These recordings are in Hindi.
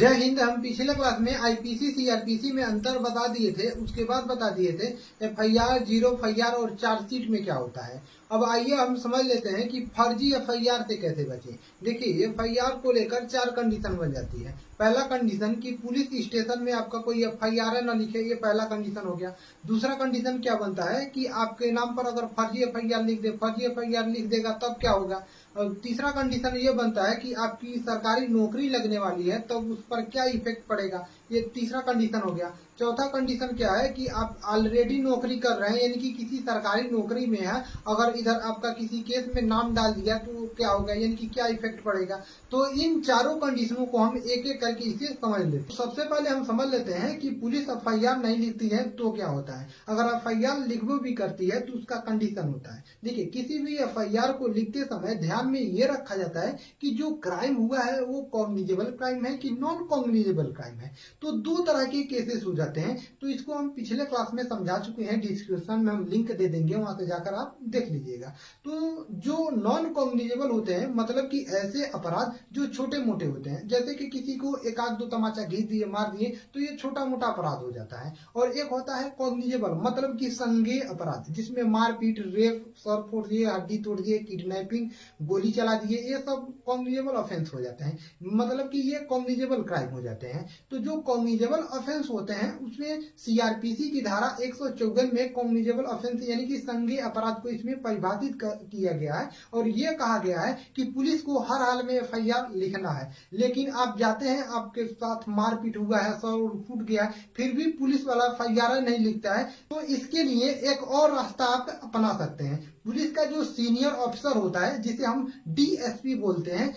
जय हिंद। हम पिछले क्लास में आईपीसी सीआरपीसी में अंतर बता दिए थे, उसके बाद बता दिए थे एफआईआर, जीरो एफआईआर और चार्जशीट में क्या होता है। अब आइए हम समझ लेते हैं कि फर्जी एफआईआर से कैसे बचें। देखिए, एफआईआर को लेकर 4 कंडीशन बन जाती है। पहला कंडीशन कि पुलिस स्टेशन में आपका कोई एफआईआर न लिखे, ये पहला कंडीशन हो गया। दूसरा कंडीशन क्या बनता है कि आपके नाम पर अगर फर्जी एफआईआर लिख देगा तब क्या होगा। और तीसरा कंडीशन ये बनता है कि आपकी सरकारी नौकरी लगने वाली है तब उस पर क्या इफेक्ट पड़ेगा, ये तीसरा कंडीशन हो गया। चौथा कंडीशन क्या है कि आप ऑलरेडी नौकरी कर रहे हैं, यानी कि किसी सरकारी नौकरी में है, अगर इधर आपका किसी केस में नाम डाल दिया तो क्या होगा, यानी कि क्या इफेक्ट पड़ेगा। तो इन चारों कंडीशनों को हम एक एक करके इसे समझ लेते हैं। सबसे पहले हम समझ लेते हैं कि पुलिस एफआईआर नहीं लिखती है तो क्या होता है। अगर एफआईआर लिखबो भी करती है तो उसका कंडीशन होता है। देखिए, किसी भी एफआईआर को लिखते समय ध्यान में ये रखा जाता है कि जो क्राइम हुआ है वो कॉग्निजेबल क्राइम है कि नॉन कॉग्निजेबल क्राइम है। तो दो तरह के केसेस हो जाते हैं, तो इसको हम पिछले क्लास में समझा चुके हैं। डिस्क्रिप्शन में हम लिंक दे देंगे, वहां से जाकर आप देख लीजिएगा। तो जो नॉन कॉग्निजेबल होते हैं, मतलब कि ऐसे अपराध जो छोटे मोटे होते हैं, जैसे कि किसी को एक आध दो तमाचा घींच दिए, मार दिए, तो ये छोटा मोटा अपराध हो जाता है। और एक होता है कॉग्निजेबल, मतलब कि संज्ञेय अपराध, जिसमें मारपीट, रेप, सर फोड़ दिए, हड्डी तोड़ दिए, किडनैपिंग, गोली चला दिए, ये सब कॉग्निजेबल ऑफेंस हो जाते हैं, मतलब कि ये कॉग्निजेबल क्राइम हो जाते हैं। तो जो कॉग्निजेबल ऑफेंस होते हैं उसमें सीआरपीसी की धारा 154 में कॉग्निजेबल ऑफेंस यानी कि संज्ञेय अपराध को इसमें परिभाषित किया गया है। और ये कहा गया है कि पुलिस को हर हाल में एफआईआर लिखना है। लेकिन आप जाते हैं, आपके साथ मारपीट हुआ है, सर फूट गया है, फिर भी पुलिस वाला एफआईआर नहीं लिखता है, तो इसके लिए एक और रास्ता आप अपना सकते हैं। पुलिस का जो सीनियर ऑफिसर होता है, जिसे हम डीएसपी बोलते हैं,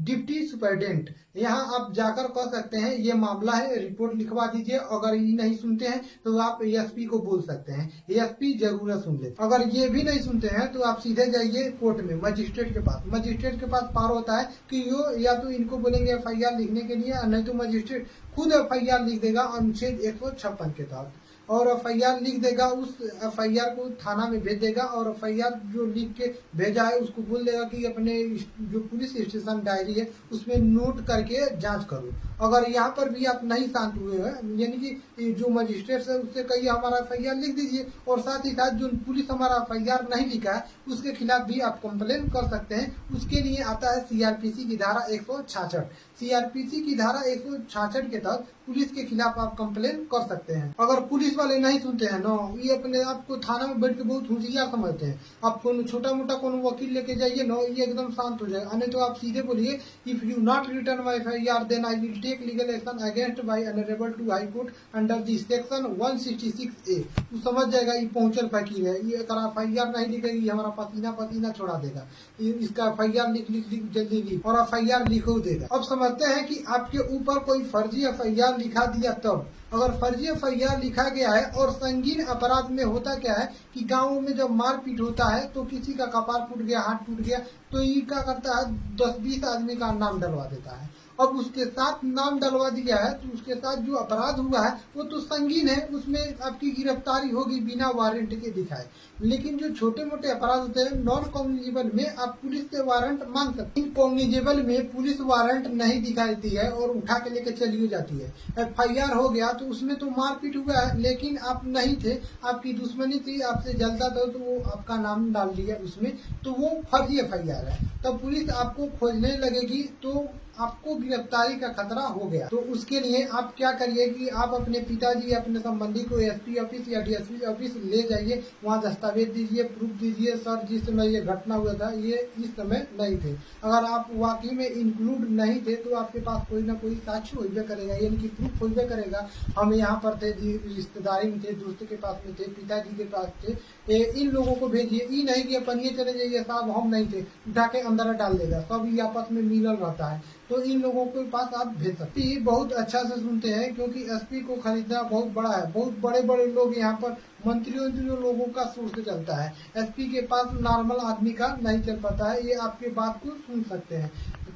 डिप्टी सुपरिटेंडेंट, यहाँ आप जाकर कह सकते हैं ये मामला है, रिपोर्ट लिखवा दीजिए। अगर ये नहीं सुनते हैं तो आप एसपी को बोल सकते हैं, एसपी जरूर सुन ले। अगर ये भी नहीं सुनते हैं तो आप सीधे जाइए कोर्ट में, मजिस्ट्रेट के पास। मजिस्ट्रेट के पास पावर होता है कि यो या तो इनको बोलेंगे एफआईआर लिखने के लिए, नहीं तो मजिस्ट्रेट खुद एफआईआर लिख देगा अनुच्छेद 156 के तहत, और एफआईआर लिख देगा। उस एफआईआर को थाना में भेज देगा, और एफआईआर जो लिख के भेजा है उसको बोल देगा कि अपने जो पुलिस स्टेशन डायरी है उसमें नोट करके जांच करो। अगर यहाँ पर भी आप नहीं शांत हुए हैं, यानी कि जो मजिस्ट्रेट है उससे कहिए हमारा एफआईआर लिख दीजिए, और साथ ही साथ जो पुलिस हमारा एफआईआर नहीं लिखा है उसके खिलाफ भी आप कंप्लेन कर सकते हैं। उसके लिए आता है सीआरपीसी की धारा 166। सीआरपीसी की धारा 166 के तहत पुलिस के खिलाफ आप कंप्लेन कर सकते हैं। अगर पुलिस वाले नहीं सुनते हैं ना, ये अपने आप को थाना में बैठ के बहुत होशियार समझते हैं, आप कोनो छोटा मोटा कोनो वकील लेके जाइए ना, ये एकदम शांत हो जाएगा। नहीं तो आप सीधे बोलिए, if you not return my FIR then I will take legal action against by honourable to high court under the section 166A। तो समझ जाएगा ये पहुंचल फकीर है, ये अगर एफआईआर नहीं लिखेगी हमारा पसीना पसीना छोड़ा देगा, इसका एफआईआर लिख जल्दी लिख, और एफआईआर लिखो देगा। अब समझते हैं कि आपके ऊपर कोई फर्जी एफआईआर लिखा दिया तब। अगर फर्जी एफआईआर लिखा गया है और संगीन अपराध में होता क्या है कि गाँव में जब मारपीट होता है तो किसी का कपार फूट गया, हाथ टूट गया, तो ये क्या करता है 10-20 आदमी का नाम डलवा देता है। अब उसके साथ नाम डलवा दिया है तो उसके साथ जो अपराध हुआ है वो तो संगीन है, उसमें आपकी गिरफ्तारी होगी बिना वारंट के दिखाए। लेकिन जो छोटे मोटे अपराध होते हैं नॉन कॉग्निजेबल में आप पुलिस से वारंट मांग सकते हैं। कॉग्निजेबल में पुलिस वारंट नहीं दिखाती है और उठा के लेके चली जाती है। एफआईआर हो गया तो उसमें तो मारपीट हुआ है, लेकिन आप नहीं थे, आपकी दुश्मनी थी, आपसे जलता था, तो वो आपका नाम डाल दिया उसमें, तो वो फर्जी एफआईआर है। तब पुलिस आपको खोजने लगेगी तो आपको गिरफ्तारी का खतरा हो गया। तो उसके लिए आप क्या करिए कि आप अपने पिताजी या अपने संबंधी को एसपी ऑफिस या डीएसपी ऑफिस ले जाइए, वहाँ दस्तावेज दीजिए, प्रूफ दीजिए, सर जिस समय ये घटना हुआ था ये इस समय नहीं थे। अगर आप वाकई में इंक्लूड नहीं थे तो आपके पास कोई ना कोई साक्ष्य होइबे करेगा, यानी कि प्रूफ होइबे करेगा, हम यहाँ पर थे, रिश्तेदारी में थे, दोस्त के पास में थे, पिताजी के पास थे। इन लोगों को भेजिए, ये नहीं कि अपन ये चले जाइए साहब हम नहीं थे, उठा के अंदर डाल देगा, सब ये आपस में मिलल रहता है। तो इन लोगों के पास आप भेज सकते हैं। बहुत अच्छा से सुनते हैं क्योंकि एसपी को खरीदना बहुत बड़ा है, बहुत बड़े बड़े लोग यहाँ पर मंत्रियों लोगों का सोर्स चलता है। एसपी के पास नॉर्मल आदमी का नहीं चल पाता है, ये आपके बात को सुन सकते हैं।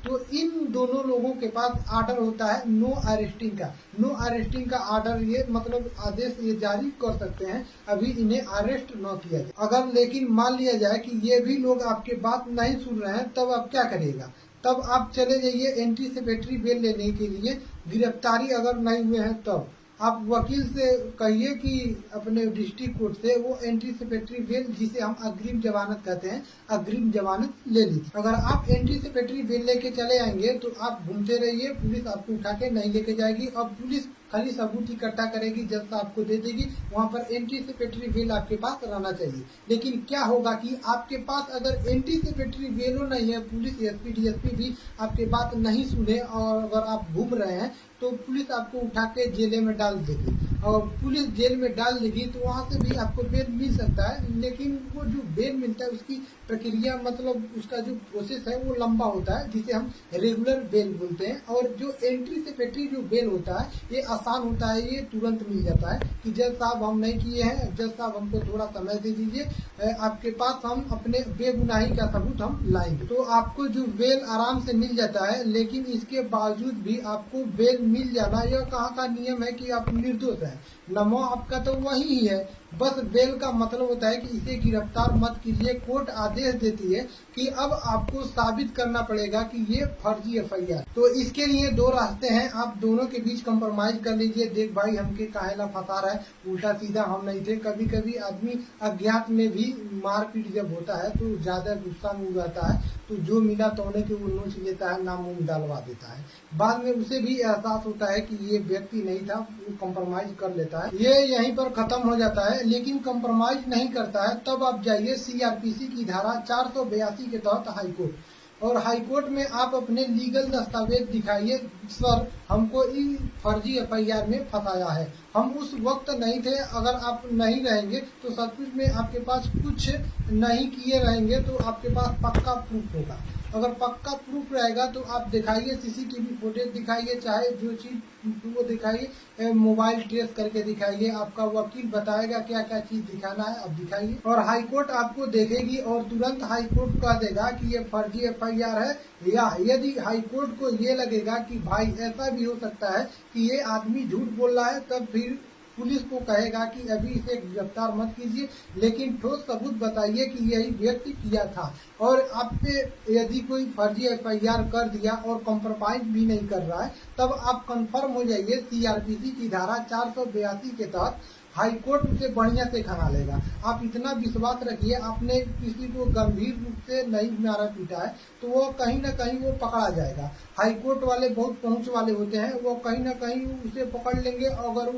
तो इन दोनों लोगों के पास आर्डर होता है नो अरेस्टिंग का। नो अरेस्टिंग का आर्डर, ये मतलब आदेश ये जारी कर सकते हैं, अभी इन्हें अरेस्ट न किया जाए। अगर लेकिन मान लिया जाए कि ये भी लोग आपके बात नहीं सुन रहे हैं, तब आप क्या करिएगा। तब आप चले जाइए एंटीसिपेटरी बेल लेने के लिए। गिरफ्तारी अगर नहीं हुए हैं तब आप वकील से कहिए कि अपने डिस्ट्रिक्ट कोर्ट से वो एंटीसिपेटरी बेल, जिसे हम अग्रिम जमानत कहते हैं, अग्रिम जमानत ले लीजिए। अगर आप एंटीसिपेटरी बेल लेके चले आएंगे तो आप घूमते रहिए, पुलिस आपको उठा के नहीं लेके जाएगी। अब पुलिस खाली सबूत इकट्ठा करेगी, जज साहब आपको दे देगी। वहाँ पर एंटीसिपेटरी बेल आपके पास रहना चाहिए। लेकिन क्या होगा कि आपके पास अगर एंटीसिपेटरी बेलो नहीं है, पुलिस एसपी डीएसपी भी आपके बात नहीं सुने और अगर आप घूम रहे हैं तो पुलिस आपको उठा के जेल में डाल देगी। और पुलिस जेल में डाल देगी तो वहाँ से भी आपको बेल मिल सकता है। लेकिन वो जो बेल मिलता है उसकी प्रक्रिया, मतलब उसका जो प्रोसेस है वो लंबा होता है, जिसे हम रेगुलर बेल बोलते हैं। और जो एंटीसिपेटरी जो बेल होता है ये आसान होता है, ये तुरंत मिल जाता है कि जज साहब हम नहीं किए हैं, जज साहब हमको थोड़ा समय दे दीजिए, आपके पास हम अपने बेगुनाही का सबूत हम लाएंगे। तो आपको जो बेल आराम से मिल जाता है। लेकिन इसके बावजूद भी आपको बेल मिल जाना, यह कहाँ का नियम है कि आप निर्दोष हैं। नमो आपका तो वही ही है, बस बेल का मतलब होता है कि इसे गिरफ्तार मत कीजिए। कोर्ट आदेश देती है कि अब आपको साबित करना पड़ेगा कि ये फर्जी एफआईआर। तो इसके लिए दो रास्ते हैं, आप दोनों के बीच कंप्रोमाइज कर लीजिए। देख भाई हमके काहेला फंसा रहा है, उल्टा सीधा हम नहीं थे। कभी कभी आदमी अज्ञात में भी मारपीट जब होता है तो ज्यादा गुस्सा में जाता है, तो जो मिला तोड़ने के वो नोच लेता है, नाम मुंह डालवा देता है। बाद में उसे भी एहसास होता है कि ये व्यक्ति नहीं था, वो कंप्रोमाइज कर लेता है। ये यहीं पर खत्म हो जाता है। लेकिन कंप्रोमाइज नहीं करता है तब आप जाइए सीआरपीसी की धारा 482 के तहत हाईकोर्ट, और हाईकोर्ट में आप अपने लीगल दस्तावेज दिखाइए, सर हमको इस फर्जी एफआईआर में फंसाया है, हम उस वक्त नहीं थे। अगर आप नहीं रहेंगे तो सचमुच में आपके पास कुछ नहीं किए रहेंगे, तो आपके पास पक्का प्रूफ होगा। अगर पक्का प्रूफ रहेगा तो आप दिखाइए, सीसीटीवी फुटेज दिखाइए, चाहे जो चीज वो दिखाइए, मोबाइल ट्रेस करके दिखाइए, आपका वकील बताएगा क्या क्या चीज दिखाना है, आप दिखाइए। और हाईकोर्ट आपको देखेगी और तुरंत हाईकोर्ट कह देगा कि ये फर्जी एफआईआर है। या यदि हाईकोर्ट को ये लगेगा कि भाई ऐसा भी हो सकता है कि ये आदमी झूठ बोल रहा है, तब फिर पुलिस को कहेगा कि अभी इसे गिरफ्तार मत कीजिए, लेकिन ठोस सबूत बताइए कि यही व्यक्ति किया था। और आप पे यदि कोई फर्जी एफआईआर कर दिया और कंप्रोमाइज भी नहीं कर रहा है, तब आप कंफर्म हो जाइए सीआरपीसी की धारा 482 के तहत हाईकोर्ट उसे बढ़िया से खंगा लेगा। आप इतना विश्वास रखिए, आपने किसी को गंभीर रूप से नहीं मारा पीटा है तो वो कहीं ना कहीं वो पकड़ा जाएगा। हाईकोर्ट वाले बहुत पहुंच वाले होते हैं, वो कहीं ना कहीं उसे पकड़ लेंगे। अगर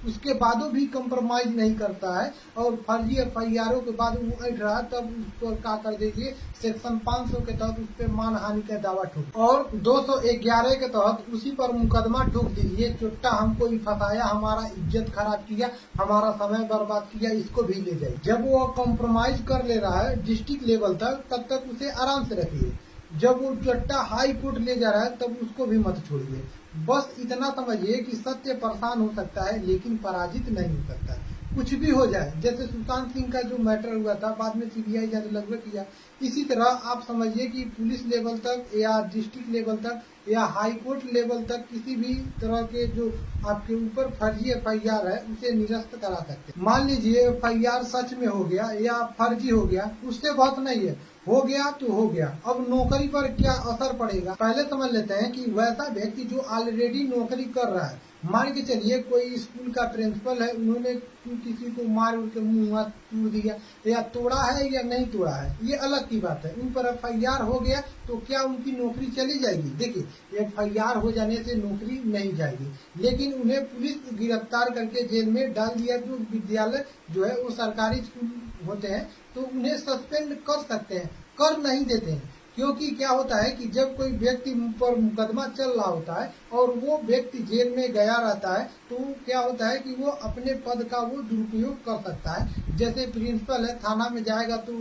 उसके बादों भी कंप्रोमाइज नहीं करता है और फर्जी एफआईआरों के बाद वो ऐठ रहा है, तब उसको क्या कर दीजिए, सेक्शन 500 के तहत उस पर मानहानि का दावा ठोक, और 211 के तहत उसी पर मुकदमा ठोक दीजिए। चुट्टा हमको ही फंसाया, हमारा इज्जत खराब किया, हमारा समय बर्बाद किया, इसको भी ले जाए। जब वो कॉम्प्रोमाइज कर ले रहा है डिस्ट्रिक्ट लेवल तक, तब तक उसे आराम से रखिए। जब वो चट्टा हाई कोर्ट ले जा रहा है तब उसको भी मत छोड़िए। बस इतना समझिए कि सत्य परेशान हो सकता है लेकिन पराजित नहीं हो सकता है। कुछ भी हो जाए, जैसे सुशांत सिंह का जो मैटर हुआ था, बाद में सीबीआई जाने लगभग किया, इसी तरह आप समझिए कि पुलिस लेवल तक या डिस्ट्रिक्ट लेवल तक या हाई कोर्ट लेवल तक किसी भी तरह के जो आपके ऊपर फर्जी एफआईआर है उसे निरस्त करा सकते हैं। मान लीजिए एफआईआर सच में हो गया या फर्जी हो गया, उससे बात नहीं है, हो गया तो हो गया। अब नौकरी पर क्या असर पड़ेगा, पहले समझ लेते हैं कि वैसा व्यक्ति जो ऑलरेडी नौकरी कर रहा है, मान के चलिए कोई स्कूल का प्रिंसिपल है, उन्होंने किसी को मार के मुंह तोड़ दिया या तोड़ा है या नहीं तोड़ा है, ये अलग की बात है। उन पर एफआईआर हो गया तो क्या उनकी नौकरी चली जाएगी? देखिए एफआईआर हो जाने से नौकरी नहीं जाएगी, लेकिन उन्हें पुलिस गिरफ्तार करके जेल में डाल दिया। जो विद्यालय जो है वो सरकारी स्कूल होते हैं तो उन्हें सस्पेंड कर सकते हैं, कर नहीं देते हैं। क्योंकि क्या होता है कि जब कोई व्यक्ति पर मुकदमा चल रहा होता है और वो व्यक्ति जेल में गया रहता है, तो क्या होता है कि वो अपने पद का वो दुरुपयोग कर सकता है। जैसे प्रिंसिपल है, थाना में जाएगा तो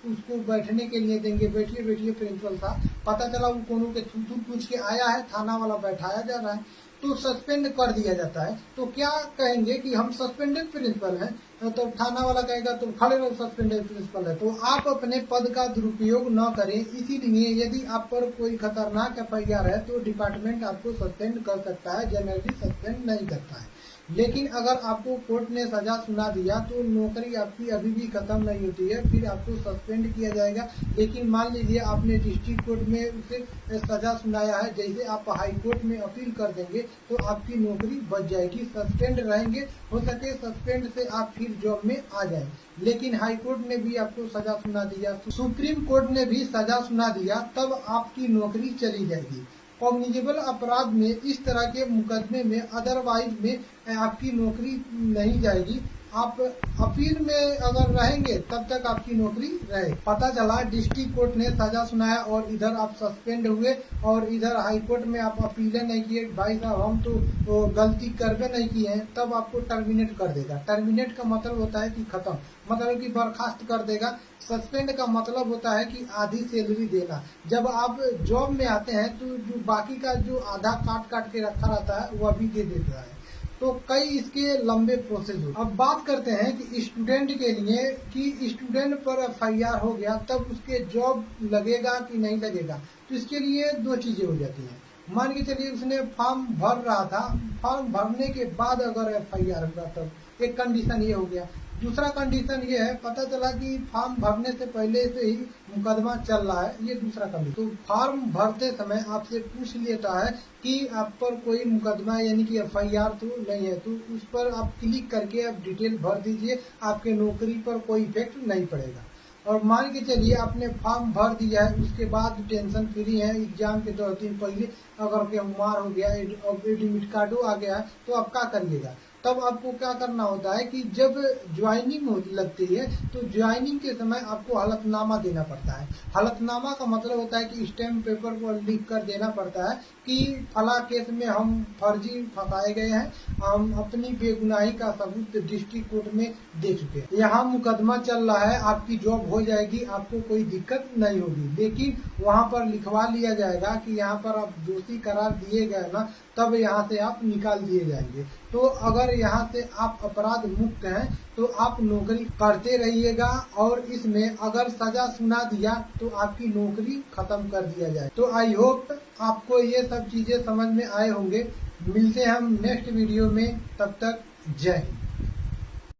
उसको बैठने के लिए देंगे, बैठिए बैठिए प्रिंसिपल साहब, पता चला वो कोनो के थू पूछ के आया है, थाना वाला बैठाया जा रहा है तो सस्पेंड कर दिया जाता है। तो क्या कहेंगे कि हम सस्पेंडेड प्रिंसिपल हैं, तो थाना वाला कहेगा तो खड़े रहो, सस्पेंडेड प्रिंसिपल है। तो आप अपने पद का दुरुपयोग न करें। इसीलिए यदि आप पर कोई खतरनाक एफआईआर है तो डिपार्टमेंट आपको सस्पेंड कर सकता है, जनरली सस्पेंड नहीं करता है। लेकिन अगर आपको कोर्ट ने सजा सुना दिया तो नौकरी आपकी अभी भी खत्म नहीं होती है, फिर आपको सस्पेंड किया जाएगा। लेकिन मान लीजिए आपने डिस्ट्रिक्ट कोर्ट में उसे सजा सुनाया है, जैसे आप हाई कोर्ट में अपील कर देंगे तो आपकी नौकरी बच जाएगी। सस्पेंड रहेंगे, हो सके सस्पेंड से आप फिर जॉब में आ जाए। लेकिन हाई कोर्ट ने भी आपको सजा सुना दिया, सुप्रीम कोर्ट ने भी सजा सुना दिया, तब आपकी नौकरी चली जाएगी। कॉग्निजेबल अपराध में, इस तरह के मुकदमे में, अदरवाइज में आपकी नौकरी नहीं जाएगी। आप अपील में अगर रहेंगे तब तक आपकी नौकरी रहे। पता चला डिस्ट्रिक्ट कोर्ट ने सजा सुनाया और इधर आप सस्पेंड हुए और इधर हाई कोर्ट में आप अपीलें नहीं किए, भाई साहब हम तो गलती करवे नहीं किए हैं, तब आपको टर्मिनेट कर देगा। टर्मिनेट का मतलब होता है कि खत्म, मतलब कि बर्खास्त कर देगा। सस्पेंड का मतलब होता है कि आधी सैलरी देना। जब आप जॉब में आते हैं तो जो बाकी का जो आधा काट काट के रखा रहता है वह भी दे देता है। तो कई इसके लंबे प्रोसेस हो। अब बात करते हैं कि स्टूडेंट के लिए, कि स्टूडेंट पर FIR हो गया तब उसके जॉब लगेगा कि नहीं लगेगा। तो इसके लिए दो चीजें हो जाती हैं। मान के चलिए उसने फॉर्म भर रहा था, फॉर्म भरने के बाद अगर FIR हुआ तब एक कंडीशन ये हो गया। दूसरा कंडीशन ये है, पता चला कि फॉर्म भरने से पहले से ही मुकदमा चल रहा है, ये दूसरा कंडीशन। तो फॉर्म भरते समय आपसे पूछ लेता है कि आप पर कोई मुकदमा यानी कि FIR तो नहीं है, तो उस पर आप क्लिक करके आप डिटेल भर दीजिए, आपके नौकरी पर कोई इफेक्ट नहीं पड़ेगा। और मान के चलिए आपने फॉर्म भर दिया है, उसके बाद टेंशन फ्री है, एग्जाम के 2 दिन पहले अगर के बीमार हो गया, एडमिट कार्डो आ गया है, तो आप क्या करिएगा? तब आपको क्या करना होता है कि जब ज्वाइनिंग लगती है तो ज्वाइनिंग के समय आपको हलफनामा देना पड़ता है। हलफनामा का मतलब होता है कि स्टैम्प पेपर पर लिख कर देना पड़ता है कि फला केस में हम फर्जी फंसाए गए हैं, हम अपनी बेगुनाही का सबूत डिस्ट्रिक्ट कोर्ट में दे चुके हैं, यहाँ मुकदमा चल रहा है, आपकी जॉब हो जाएगी, आपको कोई दिक्कत नहीं होगी। लेकिन वहाँ पर लिखवा लिया जाएगा कि यहाँ पर आप दोषी करार दिए गए ना, तब यहाँ से आप निकाल दिए जाएंगे। तो अगर यहाँ से आप अपराध मुक्त हैं तो आप नौकरी करते रहिएगा, और इसमें अगर सजा सुना दिया तो आपकी नौकरी खत्म कर दिया जाए। तो आई होप आपको ये सब चीजें समझ में आए होंगे। मिलते हैं हम नेक्स्ट वीडियो में, तब तक जय हिंद।